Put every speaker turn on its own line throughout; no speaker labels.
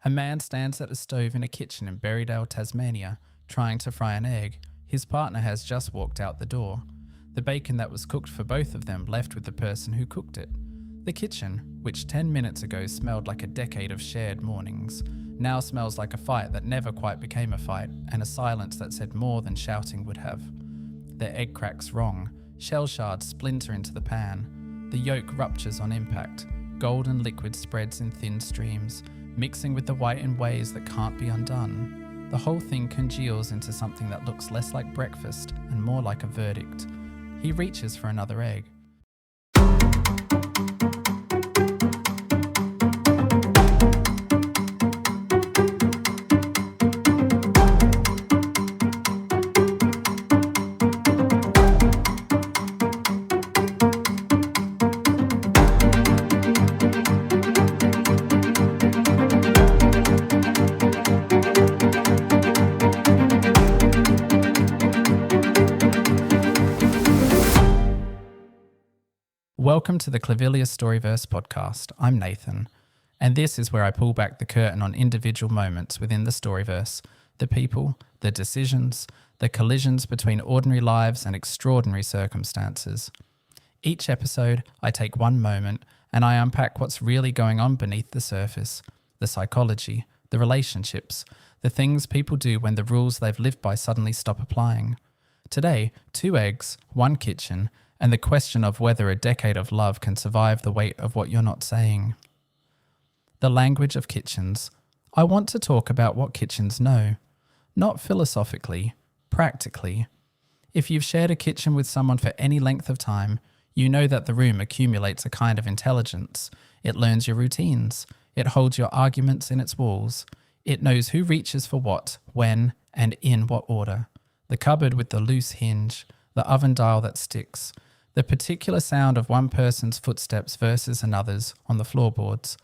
A man stands at a stove in a kitchen in Berriedale, Tasmania, trying to fry an egg. His partner has just walked out the door. The bacon that was cooked for both of them left with the person who cooked it. The kitchen, which 10 minutes ago smelled like a decade of shared mornings, now smells like a fight that never quite became a fight, and a silence that said more than shouting would have. The egg cracks wrong. Shell shards splinter into the pan. The yolk ruptures on impact. Golden liquid spreads in thin streams, mixing with the white in ways that can't be undone. The whole thing congeals into something that looks less like breakfast and more like a verdict. He reaches for another egg. Welcome to the Clivilius Storiverse podcast. I'm Nathan, and this is where I pull back the curtain on individual moments within the Storiverse, the people, the decisions, the collisions between ordinary lives and extraordinary circumstances. Each episode, I take one moment and I unpack what's really going on beneath the surface, the psychology, the relationships, the things people do when the rules they've lived by suddenly stop applying. Today, 2 eggs, 1 kitchen, and the question of whether a decade of love can survive the weight of what you're not saying. The language of kitchens. I want to talk about what kitchens know. Not philosophically, practically. If you've shared a kitchen with someone for any length of time, you know that the room accumulates a kind of intelligence. It learns your routines. It holds your arguments in its walls. It knows who reaches for what, when, and in what order. The cupboard with the loose hinge, the oven dial that sticks, the particular sound of one person's footsteps versus another's on the floorboards.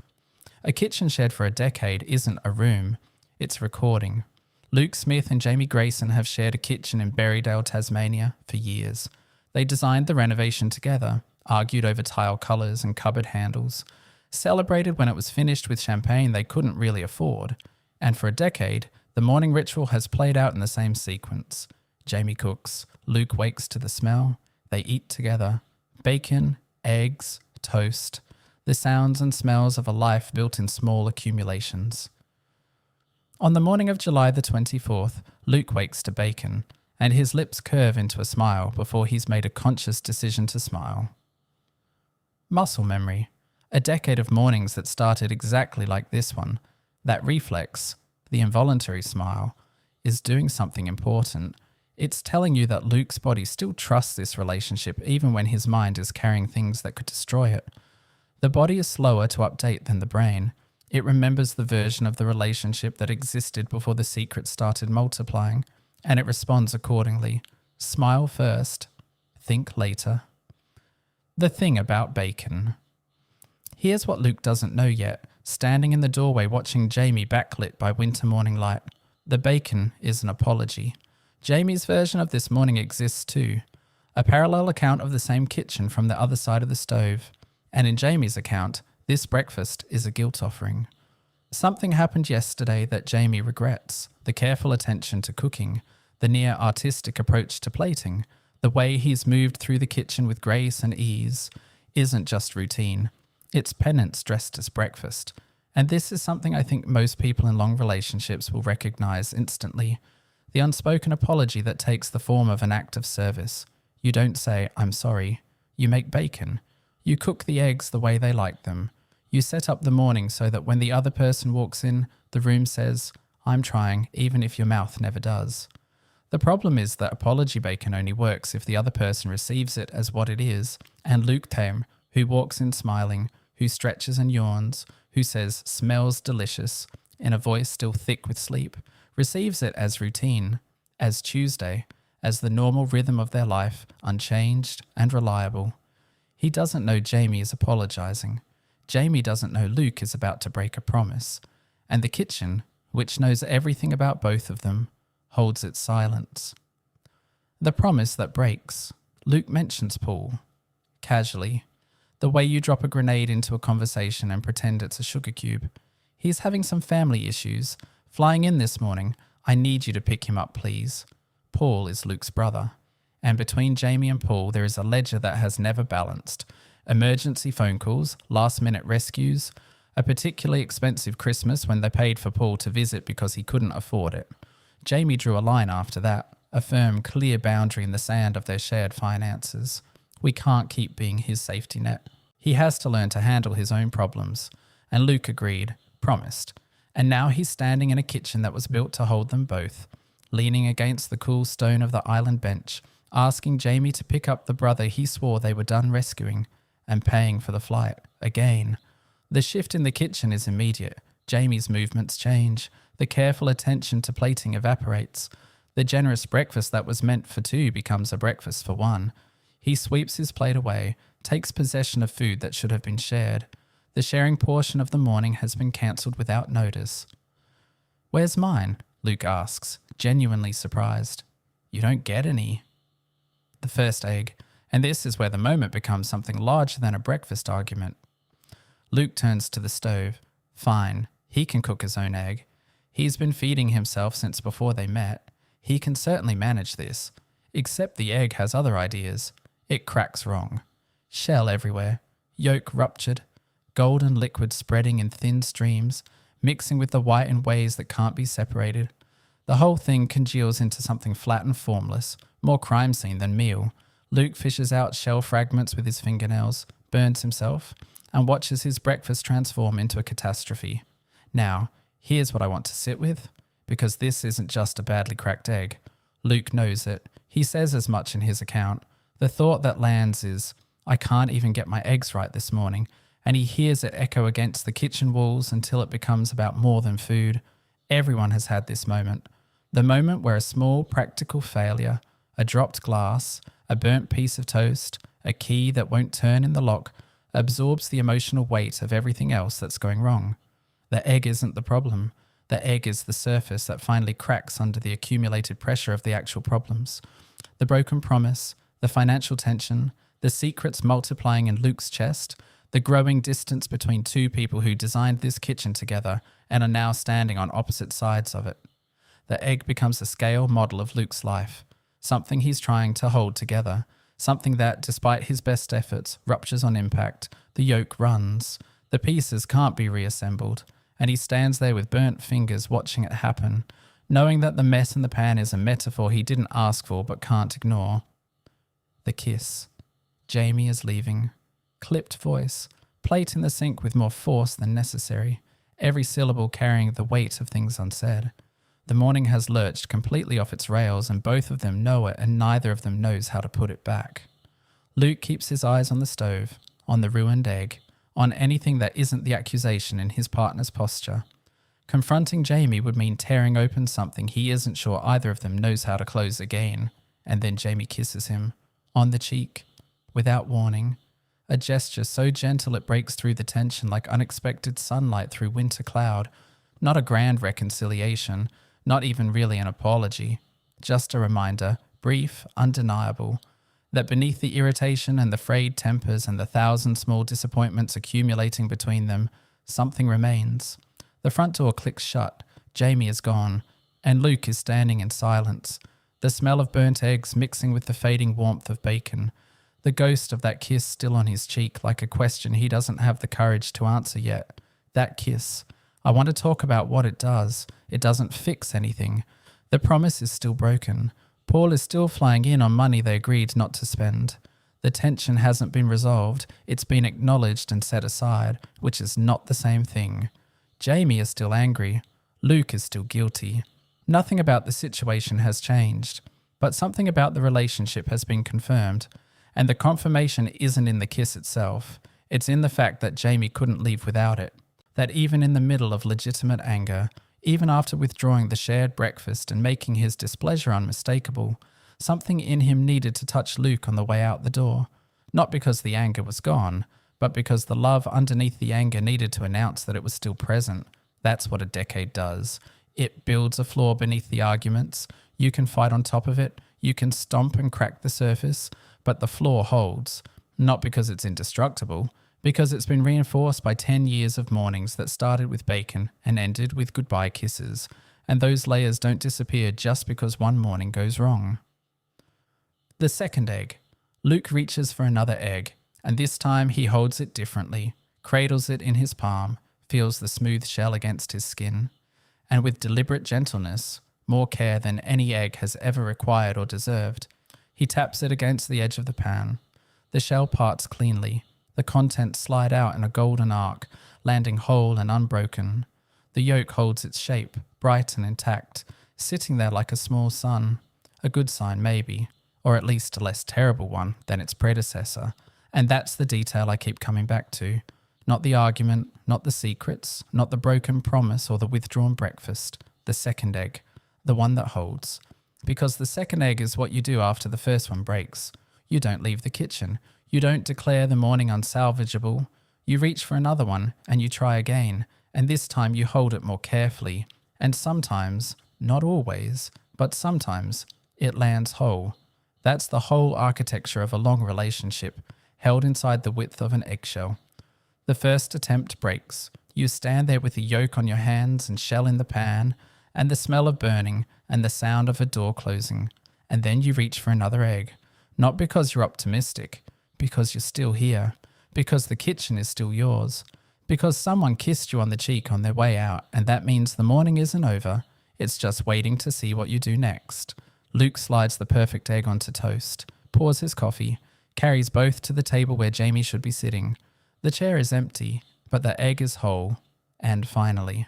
A kitchen shared for a decade isn't a room, it's a recording. Luke Smith and Jamie Grayson have shared a kitchen in Berriedale, Tasmania for years. They designed the renovation together, argued over tile colours and cupboard handles, celebrated when it was finished with champagne they couldn't really afford, and for a decade, the morning ritual has played out in the same sequence. Jamie cooks, Luke wakes to the smell, they eat together. Bacon, eggs, toast, the sounds and smells of a life built in small accumulations. On the morning of July the 24th, Luke wakes to bacon, and his lips curve into a smile before he's made a conscious decision to smile. Muscle memory. A decade of mornings that started exactly like this one. That reflex, the involuntary smile, is doing something important. It's telling you that Luke's body still trusts this relationship even when his mind is carrying things that could destroy it. The body is slower to update than the brain. It remembers the version of the relationship that existed before the secret started multiplying, and it responds accordingly. Smile first, think later. The thing about bacon. Here's what Luke doesn't know yet, standing in the doorway watching Jamie backlit by winter morning light. The bacon is an apology. Jamie's version of this morning exists too, a parallel account of the same kitchen from the other side of the stove. And in Jamie's account, this breakfast is a guilt offering. Something happened yesterday that Jamie regrets. The careful attention to cooking, the near artistic approach to plating, the way he's moved through the kitchen with grace and ease, isn't just routine. It's penance dressed as breakfast. And this is something I think most people in long relationships will recognize instantly. The unspoken apology that takes the form of an act of service. You don't say, I'm sorry. You make bacon. You cook the eggs the way they like them. You set up the morning so that when the other person walks in, the room says, I'm trying, even if your mouth never does. The problem is that apology bacon only works if the other person receives it as what it is, and Luke Thame, who walks in smiling, who stretches and yawns, who says, smells delicious, in a voice still thick with sleep, receives it as routine, as Tuesday, as the normal rhythm of their life, unchanged and reliable. He doesn't know Jamie is apologizing. Jamie doesn't know Luke is about to break a promise. And the kitchen, which knows everything about both of them, holds its silence. The promise that breaks. Luke mentions Paul. Casually. The way you drop a grenade into a conversation and pretend it's a sugar cube. He's having some family issues. Flying in this morning. I need you to pick him up, please. Paul is Luke's brother. And between Jamie and Paul, there is a ledger that has never balanced. Emergency phone calls, last-minute rescues, a particularly expensive Christmas when they paid for Paul to visit because he couldn't afford it. Jamie drew a line after that, a firm, clear boundary in the sand of their shared finances. We can't keep being his safety net. He has to learn to handle his own problems. And Luke agreed, promised. And now he's standing in a kitchen that was built to hold them both, leaning against the cool stone of the island bench, asking Jamie to pick up the brother he swore they were done rescuing, and paying for the flight, again. The shift in the kitchen is immediate. Jamie's movements change. The careful attention to plating evaporates. The generous breakfast that was meant for two becomes a breakfast for one. He sweeps his plate away, takes possession of food that should have been shared. The sharing portion of the morning has been cancelled without notice. "Where's mine?" Luke asks, genuinely surprised. "You don't get any." The first egg, and this is where the moment becomes something larger than a breakfast argument. Luke turns to the stove. Fine, he can cook his own egg. He's been feeding himself since before they met. He can certainly manage this. Except the egg has other ideas. It cracks wrong. Shell everywhere. Yolk ruptured. Golden liquid spreading in thin streams, mixing with the white in ways that can't be separated. The whole thing congeals into something flat and formless, more crime scene than meal. Luke fishes out shell fragments with his fingernails, burns himself, and watches his breakfast transform into a catastrophe. Now, here's what I want to sit with, because this isn't just a badly cracked egg. Luke knows it. He says as much in his account. The thought that lands is, I can't even get my eggs right this morning, and he hears it echo against the kitchen walls until it becomes about more than food. Everyone has had this moment. The moment where a small practical failure, a dropped glass, a burnt piece of toast, a key that won't turn in the lock, absorbs the emotional weight of everything else that's going wrong. The egg isn't the problem. The egg is the surface that finally cracks under the accumulated pressure of the actual problems. The broken promise, the financial tension, the secrets multiplying in Luke's chest, the growing distance between two people who designed this kitchen together and are now standing on opposite sides of it. The egg becomes a scale model of Luke's life, something he's trying to hold together, something that, despite his best efforts, ruptures on impact. The yolk runs. The pieces can't be reassembled, and he stands there with burnt fingers watching it happen, knowing that the mess in the pan is a metaphor he didn't ask for but can't ignore. The kiss. Jamie is leaving. Clipped voice, plate in the sink with more force than necessary, every syllable carrying the weight of things unsaid. The morning has lurched completely off its rails, and both of them know it, and neither of them knows how to put it back. Luke keeps his eyes on the stove, on the ruined egg, on anything that isn't the accusation in his partner's posture. Confronting Jamie would mean tearing open something he isn't sure either of them knows how to close again, and then Jamie kisses him, on the cheek, without warning. A gesture so gentle it breaks through the tension like unexpected sunlight through winter cloud. Not a grand reconciliation, not even really an apology. Just a reminder, brief, undeniable, that beneath the irritation and the frayed tempers and the thousand small disappointments accumulating between them, something remains. The front door clicks shut, Jamie is gone, and Luke is standing in silence, the smell of burnt eggs mixing with the fading warmth of bacon. The ghost of that kiss still on his cheek, like a question he doesn't have the courage to answer yet. That kiss. I want to talk about what it does. It doesn't fix anything. The promise is still broken. Paul is still flying in on money they agreed not to spend. The tension hasn't been resolved. It's been acknowledged and set aside, which is not the same thing. Jamie is still angry. Luke is still guilty. Nothing about the situation has changed, but something about the relationship has been confirmed. And the confirmation isn't in the kiss itself. It's in the fact that Jamie couldn't leave without it. That even in the middle of legitimate anger, even after withdrawing the shared breakfast and making his displeasure unmistakable, something in him needed to touch Luke on the way out the door. Not because the anger was gone, but because the love underneath the anger needed to announce that it was still present. That's what a decade does. It builds a floor beneath the arguments. You can fight on top of it. You can stomp and crack the surface. But the floor holds, not because it's indestructible, Because it's been reinforced by 10 years of mornings that started with bacon and ended with goodbye kisses, and those layers don't disappear just because one morning goes wrong. The second egg. Luke reaches for another egg, and this time he holds it differently, cradles it in his palm, feels the smooth shell against his skin, and with deliberate gentleness, more care than any egg has ever required or deserved, he taps it against the edge of the pan. The shell parts cleanly. The contents slide out in a golden arc, landing whole and unbroken. The yolk holds its shape, bright and intact, sitting there like a small sun. A good sign, maybe, or at least a less terrible one than its predecessor. And that's the detail I keep coming back to. Not the argument, not the secrets, not the broken promise or the withdrawn breakfast. The second egg, the one that holds. Because the second egg is what you do after the first one breaks. You don't leave the kitchen. You don't declare the morning unsalvageable. You reach for another one and you try again, and this time you hold it more carefully. And sometimes, not always, but sometimes, it lands whole. That's the whole architecture of a long relationship, held inside the width of an eggshell. The first attempt breaks. You stand there with the yolk on your hands and shell in the pan, and the smell of burning and the sound of a door closing. And then you reach for another egg. Not because you're optimistic, because you're still here, because the kitchen is still yours, because someone kissed you on the cheek on their way out, and that means the morning isn't over, it's just waiting to see what you do next. Luke slides the perfect egg onto toast, pours his coffee, carries both to the table where Jamie should be sitting. The chair is empty, but the egg is whole. And finally.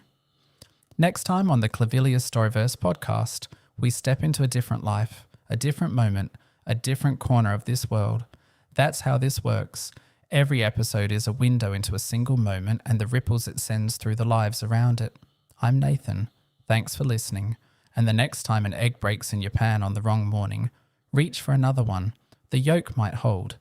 Next time on the Clivilius Storiverse podcast, we step into a different life, a different moment, a different corner of this world. That's how this works. Every episode is a window into a single moment and the ripples it sends through the lives around it. I'm Nathan. Thanks for listening. And the next time an egg breaks in your pan on the wrong morning, reach for another one. The yolk might hold,